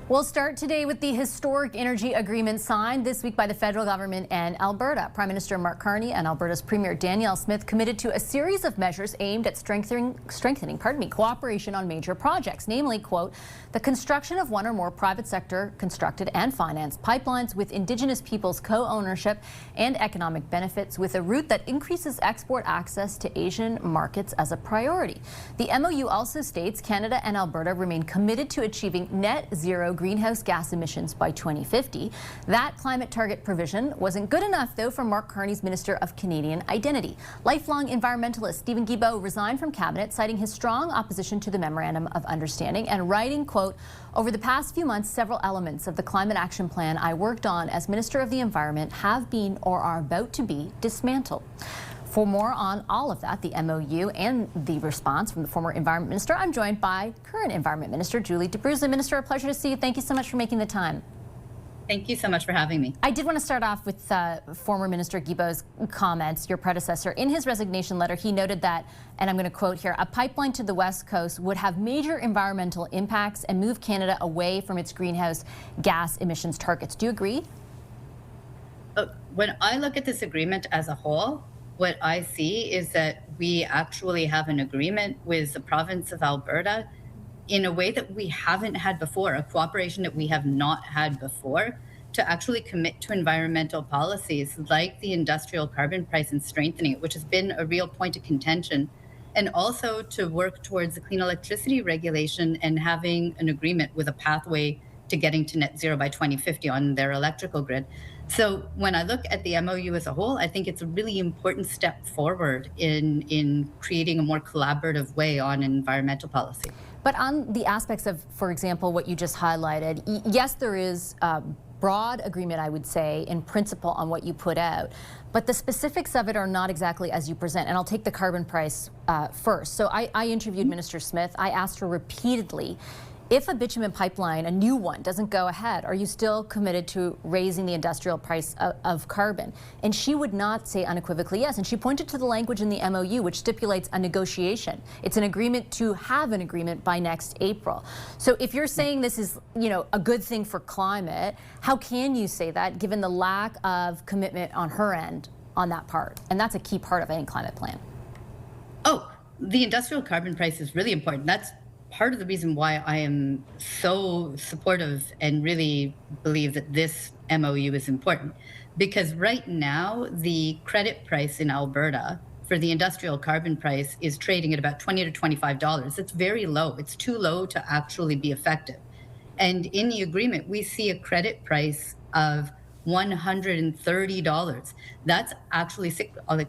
We'll start today with the historic energy agreement signed this week by the federal government and Alberta. Prime Minister Mark Carney and Alberta's Premier Danielle Smith committed to a series of measures aimed at strengthening cooperation on major projects, namely, quote, the construction of one or more private sector constructed and financed pipelines with Indigenous peoples co-ownership and economic benefits, with a route that increases export access to Asian markets as a priority. The MOU also states Canada and Alberta remain committed to achieving net zero greenhouse gas emissions by 2050. That climate target provision wasn't good enough, though, for Mark Carney's Minister of Canadian Identity. Lifelong environmentalist Steven Guilbeault resigned from cabinet, citing his strong opposition to the Memorandum of Understanding and writing, quote, over the past few months, several elements of the climate action plan I worked on as Minister of the Environment have been or are about to be dismantled. For more on all of that, the MOU and the response from the former Environment Minister, I'm joined by current Environment Minister Julie Dabrusin. Minister, a pleasure to see you. Thank you so much for making the time. Thank you so much for having me. I did want to start off with former Minister Guilbeault's comments, your predecessor. In his resignation letter, he noted that, and I'm going to quote here, a pipeline to the West Coast would have major environmental impacts and move Canada away from its greenhouse gas emissions targets. Do you agree? When I look at this agreement as a whole, what I see is that we actually have an agreement with the province of Alberta in a way that we haven't had before, a cooperation that we have not had before, to actually commit to environmental policies like the industrial carbon price and strengthening it, which has been a real point of contention, and also to work towards the clean electricity regulation and having an agreement with a pathway to getting to net zero by 2050 on their electrical grid. So when I look at the MOU as a whole, I think it's a really important step forward in creating a more collaborative way on environmental policy. But on the aspects of, for example, what you just highlighted, yes, there is broad agreement, I would say, in principle on what you put out, but the specifics of it are not exactly as you present. And I'll take the carbon price first. So I interviewed Minister Smith. I asked her repeatedly, if a bitumen pipeline, a new one, doesn't go ahead, are you still committed to raising the industrial price of carbon? And she would not say unequivocally yes. And she pointed to the language in the MOU, which stipulates a negotiation. It's an agreement to have an agreement by next April. So if you're saying this is, you know, a good thing for climate, how can you say that given the lack of commitment on her end on that part? And that's a key part of any climate plan. Oh, the industrial carbon price is really important. That's part of the reason why I am so supportive and really believe that this MOU is important. Because right now, the credit price in Alberta for the industrial carbon price is trading at about $20 to $25. It's very low. It's too low to actually be effective. And in the agreement, we see a credit price of $130. That's actually, I'll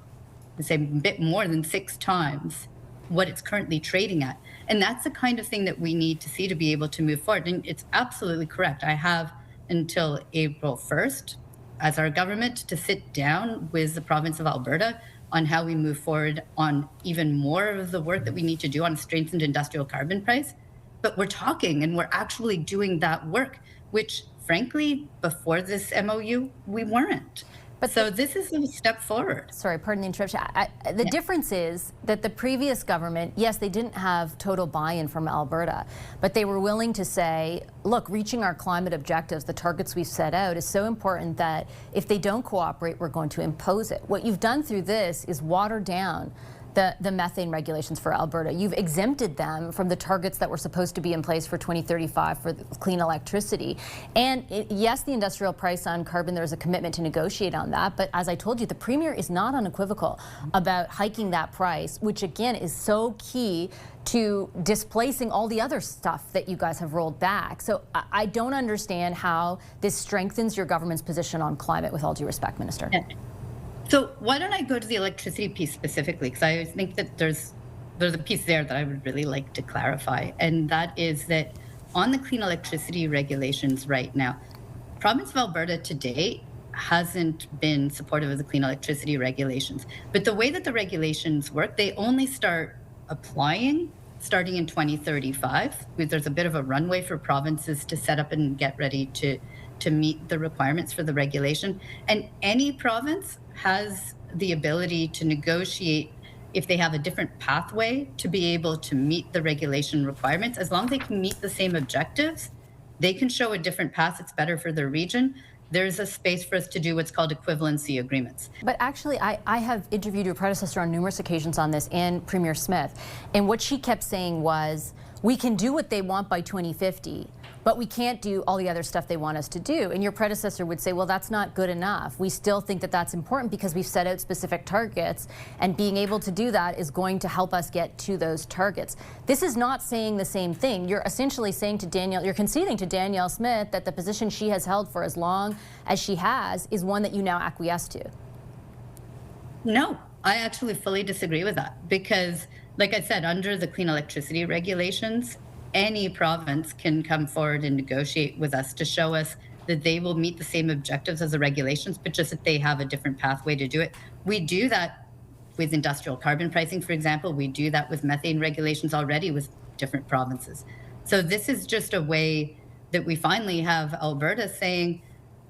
say, a bit more than 6 times what it's currently trading at. And that's the kind of thing that we need to see to be able to move forward. And it's absolutely correct. I have until April 1st as our government to sit down with the province of Alberta on how we move forward on even more of the work that we need to do on a strengthened industrial carbon price. But we're talking and we're actually doing that work, which frankly, before this MOU, we weren't. But so this is a step forward. Sorry, pardon the interruption. The difference is that the previous government, yes, they didn't have total buy-in from Alberta, but they were willing to say, look, reaching our climate objectives, the targets we've set out, is so important that if they don't cooperate, we're going to impose it. What you've done through this is water down the methane regulations for Alberta. You've exempted them from the targets that were supposed to be in place for 2035 for clean electricity. And yes, the industrial price on carbon, there's a commitment to negotiate on that. But as I told you, the Premier is not unequivocal about hiking that price, which again is so key to displacing all the other stuff that you guys have rolled back. So I don't understand how this strengthens your government's position on climate, with all due respect, Minister. Yeah. So why don't I go to the electricity piece specifically? Because I think that there's a piece there that I would really like to clarify. And that is that on the clean electricity regulations right now, province of Alberta to date hasn't been supportive of the clean electricity regulations. But the way that the regulations work, they only start applying starting in 2035. There's a bit of a runway for provinces to set up and get ready to meet the requirements for the regulation. And any province has the ability to negotiate if they have a different pathway to be able to meet the regulation requirements, as long as they can meet the same objectives, they can show a different path that's better for their region, there's a space for us to do what's called equivalency agreements. But actually, I have interviewed your predecessor on numerous occasions on this, and Premier Smith, and what she kept saying was, we can do what they want by 2050, but we can't do all the other stuff they want us to do. And your predecessor would say, well, that's not good enough. We still think that that's important because we've set out specific targets, and being able to do that is going to help us get to those targets. This is not saying the same thing. You're essentially saying to Danielle, you're conceding to Danielle Smith that the position she has held for as long as she has is one that you now acquiesce to. No, I actually fully disagree with that because, like I said, under the clean electricity regulations, any province can come forward and negotiate with us to show us that they will meet the same objectives as the regulations, but just that they have a different pathway to do it. We do that with industrial carbon pricing, for example. We do that with methane regulations already with different provinces. So this is just a way that we finally have Alberta saying,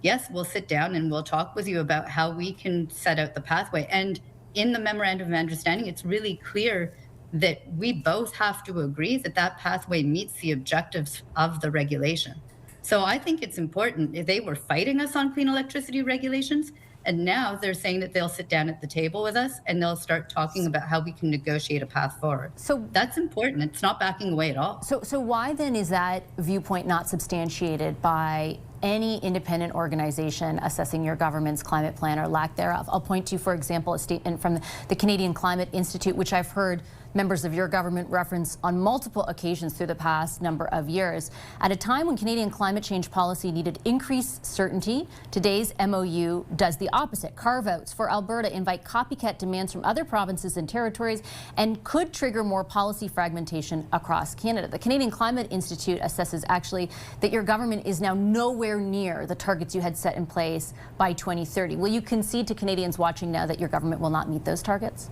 yes, we'll sit down and we'll talk with you about how we can set out the pathway. And in the memorandum of understanding, it's really clear that we both have to agree that that pathway meets the objectives of the regulation. So I think it's important. They were fighting us on clean electricity regulations, and now they're saying that they'll sit down at the table with us and they'll start talking about how we can negotiate a path forward. So that's important. It's not backing away at all. So why then is that viewpoint not substantiated by any independent organization assessing your government's climate plan or lack thereof? I'll point to, for example, a statement from the Canadian Climate Institute, which I've heard members of your government reference on multiple occasions through the past number of years. At a time when Canadian climate change policy needed increased certainty, today's MOU does the opposite. Carve-outs for Alberta invite copycat demands from other provinces and territories and could trigger more policy fragmentation across Canada. The Canadian Climate Institute assesses actually that your government is now nowhere near the targets you had set in place by 2030. Will you concede to Canadians watching now that your government will not meet those targets?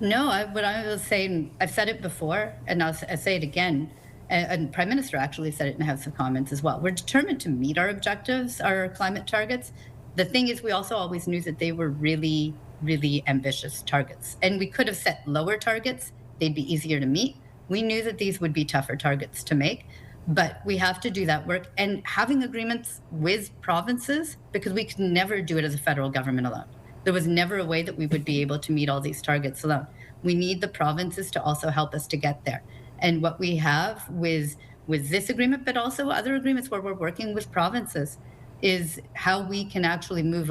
No, what I was saying, I've said it before, and I'll say it again, and Prime Minister actually said it in the House of Commons as well. We're determined to meet our objectives, our climate targets. The thing is, we also always knew that they were really, really ambitious targets. And we could have set lower targets. They'd be easier to meet. We knew that these would be tougher targets to make, but we have to do that work. And having agreements with provinces, because we could never do it as a federal government alone. There was never a way that we would be able to meet all these targets alone. We need the provinces to also help us to get there. And what we have with this agreement, but also other agreements where we're working with provinces, is how we can actually move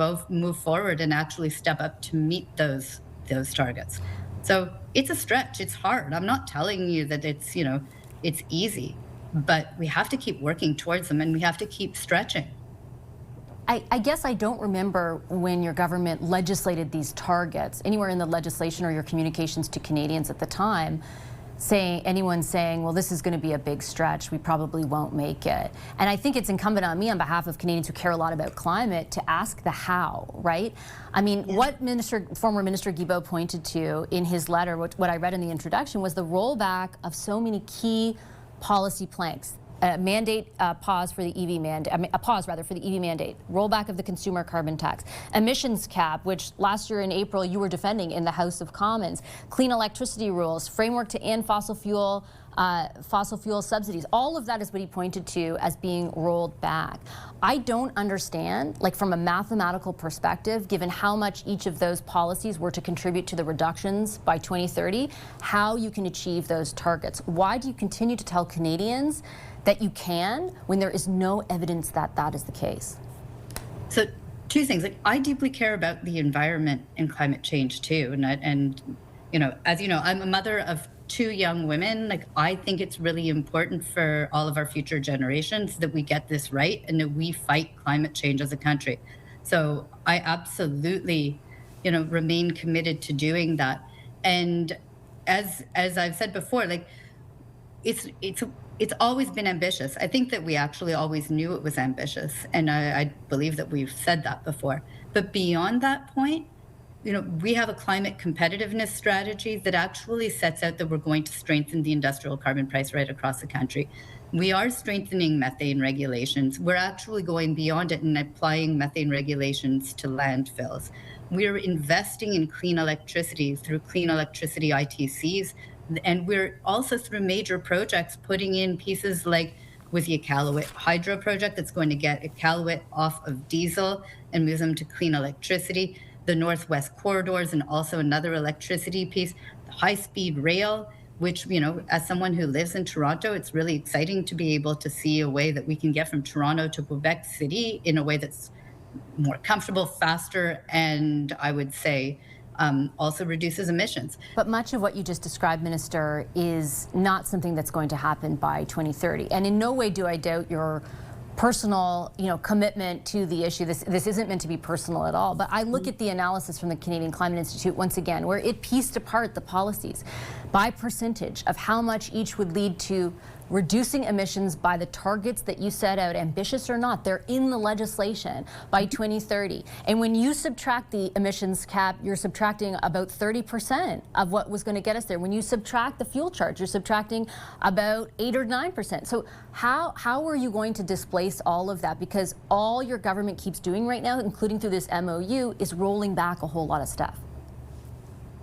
forward and actually step up to meet those targets. So it's a stretch. It's hard. I'm not telling you that it's easy, but we have to keep working towards them and we have to keep stretching. I guess I don't remember when your government legislated these targets, anywhere in the legislation or your communications to Canadians at the time, anyone saying, well, this is going to be a big stretch, we probably won't make it. And I think it's incumbent on me on behalf of Canadians who care a lot about climate to ask the how, right? I mean, what former Minister Guilbeault pointed to in his letter, what I read in the introduction, was the rollback of so many key policy planks. A pause for the EV mandate, a pause rather for the EV mandate, rollback of the consumer carbon tax, emissions cap, which last year in April you were defending in the House of Commons, clean electricity rules, framework to end fossil fuel subsidies. All of that is what he pointed to as being rolled back. I don't understand, like from a mathematical perspective, given how much each of those policies were to contribute to the reductions by 2030, how you can achieve those targets. Why do you continue to tell Canadians that you can when there is no evidence that that is the case? So two things. Like, I deeply care about the environment and climate change too. And as you know, I'm a mother of 2 young women. Like, I think it's really important for all of our future generations that we get this right and that we fight climate change as a country. So I absolutely, remain committed to doing that. And as I've said before, like, it's always been ambitious. I think that we actually always knew it was ambitious, and I believe that we've said that before. But beyond that point, we have a climate competitiveness strategy that actually sets out that we're going to strengthen the industrial carbon price right across the country. We are strengthening methane regulations. We're actually going beyond it and applying methane regulations to landfills. We're investing in clean electricity through clean electricity ITCs. And we're also, through major projects, putting in pieces like with the Iqaluit hydro project that's going to get Iqaluit off of diesel and move them to clean electricity, the Northwest corridors, and also another electricity piece, the high-speed rail, which, you know, as someone who lives in Toronto, it's really exciting to be able to see a way that we can get from Toronto to Quebec City in a way that's more comfortable, faster, and I would say also reduces emissions. But much of what you just described, Minister, is not something that's going to happen by 2030. And in no way do I doubt your personal, commitment to the issue. This isn't meant to be personal at all. But I look at the analysis from the Canadian Climate Institute once again, where it pieced apart the policies by percentage of how much each would lead to reducing emissions by the targets that you set out, ambitious or not, they're in the legislation by 2030. And when you subtract the emissions cap, you're subtracting about 30% of what was going to get us there. When you subtract the fuel charge, you're subtracting about 8 or 9%. So how are you going to displace all of that? Because all your government keeps doing right now, including through this MOU, is rolling back a whole lot of stuff.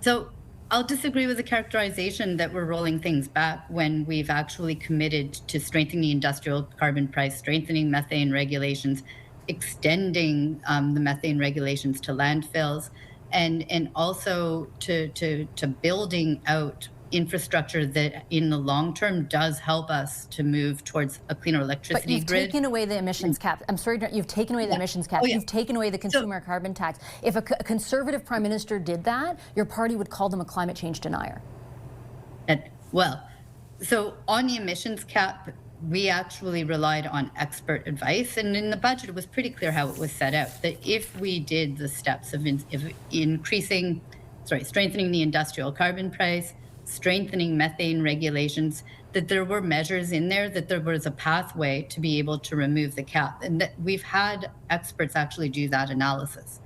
So I'll disagree with the characterization that we're rolling things back when we've actually committed to strengthening the industrial carbon price, strengthening methane regulations, extending the methane regulations to landfills, and also to building out infrastructure that in the long term does help us to move towards a cleaner electricity grid. But you've taken away the emissions cap. I'm sorry, you've taken away the emissions cap. You've taken away the consumer carbon tax. If a Conservative Prime Minister did that, your party would call them a climate change denier. So on the emissions cap, we actually relied on expert advice, and in the budget it was pretty clear how it was set out, that if we did the steps of strengthening the industrial carbon price, strengthening methane regulations, that there were measures in there, that there was a pathway to be able to remove the cap. And that we've had experts actually do that analysis.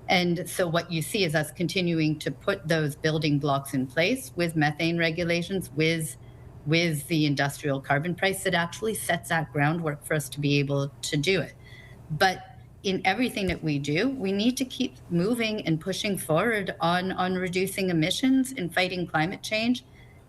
And so what you see is us continuing to put those building blocks in place with methane regulations, with the industrial carbon price that actually sets that groundwork for us to be able to do it. But in everything that we do, we need to keep moving and pushing forward on reducing emissions and fighting climate change.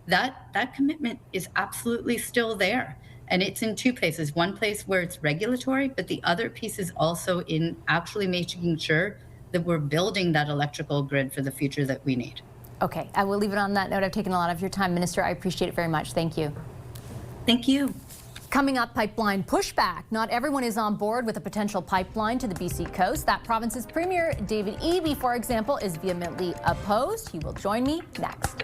That commitment is absolutely still there. And it's in two places. One place where it's regulatory, but the other piece is also in actually making sure that we're building that electrical grid for the future that we need. Okay, I will leave it on that note. I've taken a lot of your time, Minister. I appreciate it very much. Thank you. Thank you. Coming up, pipeline pushback. Not everyone is on board with a potential pipeline to the BC coast. That province's Premier, David Eby, for example, is vehemently opposed. He will join me next.